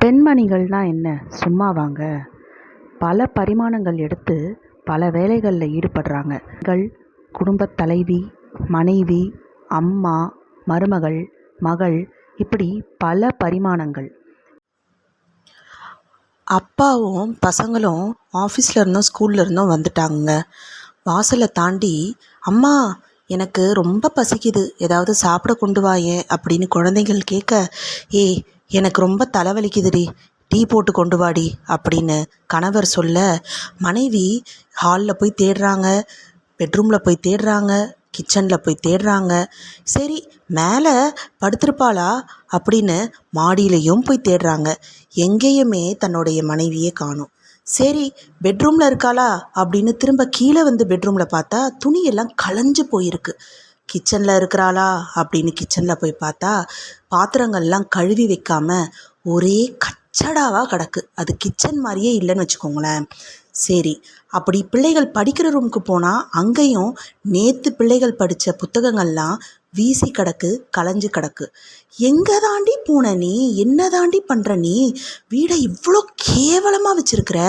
பெண்மணிகள்னா என்ன சும்மாவாங்க? பல பரிமாணங்கள் எடுத்து பல வேலைகளில் ஈடுபடுறாங்க. குடும்பத் தலைவி, மனைவி, அம்மா, மருமகள், மகள், இப்படி பல பரிமாணங்கள். அப்பாவும் பசங்களும் ஆஃபீஸில் இருந்தும் ஸ்கூலில் இருந்தும் வந்துட்டாங்க. வாசலை தாண்டி, அம்மா எனக்கு ரொம்ப பசிக்குது, ஏதாவது சாப்பிட கொண்டு வாயேன் அப்படின்னு குழந்தைகள் கேட்க, ஏய் எனக்கு ரொம்ப தலைவலிக்குதுடி, டீ போட்டு கொண்டு வாடி அப்படின்னு கணவர் சொல்ல, மனைவி ஹாலில் போய் தேடுறாங்க, பெட்ரூமில் போய் தேடுறாங்க, கிச்சனில் போய் தேடுறாங்க. சரி மேலே படுத்திருப்பாளா அப்படின்னு மாடியிலையும் போய் தேடுறாங்க. எங்கேயுமே தன்னுடைய மனைவியே காணோம். சரி பெட்ரூமில் இருக்காளா அப்படின்னு திரும்ப கீழே வந்து பெட்ரூமில் பார்த்தா துணியெல்லாம் களைஞ்சு போயிருக்கு. கிச்சனில் இருக்கிறாளா அப்படின்னு கிச்சனில் போய் பார்த்தா பாத்திரங்கள்லாம் கழுவி வைக்காம ஒரே கச்சடாவாக கிடக்கு. அது கிச்சன் மாதிரியே இல்லைன்னு வச்சுக்கோங்களேன். சரி அப்படி பிள்ளைகள் படிக்கிற ரூமுக்கு போனால் அங்கேயும் நேற்று பிள்ளைகள் படித்த புத்தகங்கள்லாம் வீசி கிடக்கு, களைஞ்சு கிடக்கு. எங்கே தாண்டி போன நீ, என்ன தாண்டி பண்ணுற நீ, வீடை இவ்வளோ கேவலமாக வச்சுருக்கிற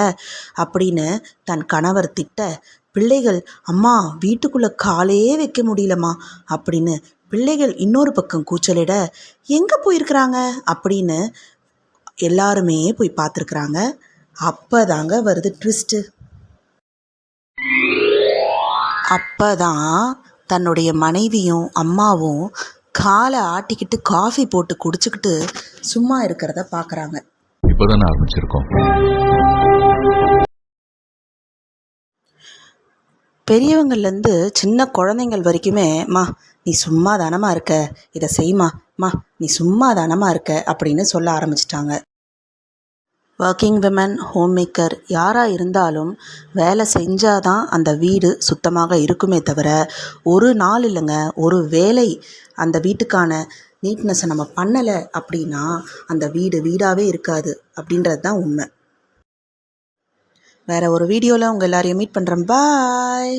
அப்படின்னு தன் கணவர் திட்ட, பிள்ளைகள் அம்மா வீட்டுக்குள்ளே காலே வைக்க முடியலம்மா அப்படின்னு பிள்ளைகள் இன்னொரு பக்கம் கூச்சலிட, எங்கே போயிருக்கிறாங்க அப்படின்னு எல்லாருமே போய் பார்த்துருக்குறாங்க. அப்போ தாங்க வருது ட்விஸ்ட்டு. அப்போ தான் தன்னுடைய மனைவியும் அம்மாவும் காலை ஆட்டிக்கிட்டு காஃபி போட்டு குடிச்சுக்கிட்டு சும்மா இருக்கிறத பார்க்குறாங்க. இப்போதான் ஆரம்பிச்சிருக்கோம். பெரியவங்கள்லேருந்து சின்ன குழந்தைங்கள் வரைக்குமே, மா நீ சும்மா தானமா இருக்க, இதை செய்மா, மா நீ சும்மா தானமா இருக்க அப்படின்னு சொல்ல ஆரம்பிச்சிட்டாங்க. ஒர்க்கிங் விமன், ஹோம் மேக்கர் யாராக இருந்தாலும் வேலை செஞ்சாதான் அந்த வீடு சுத்தமாக இருக்குமே தவிர, ஒரு நாள் இல்லைங்க, ஒரு வேலை அந்த வீட்டுக்கான நீட்னஸை நம்ம பண்ணலை அப்படின்னா அந்த வீடு வீடாகவே இருக்காது அப்படின்றது தான் உண்மை. வேறு ஒரு வீடியோவில் உங்கள் எல்லாரையும் மீட் பண்ணுறேன். பாய்.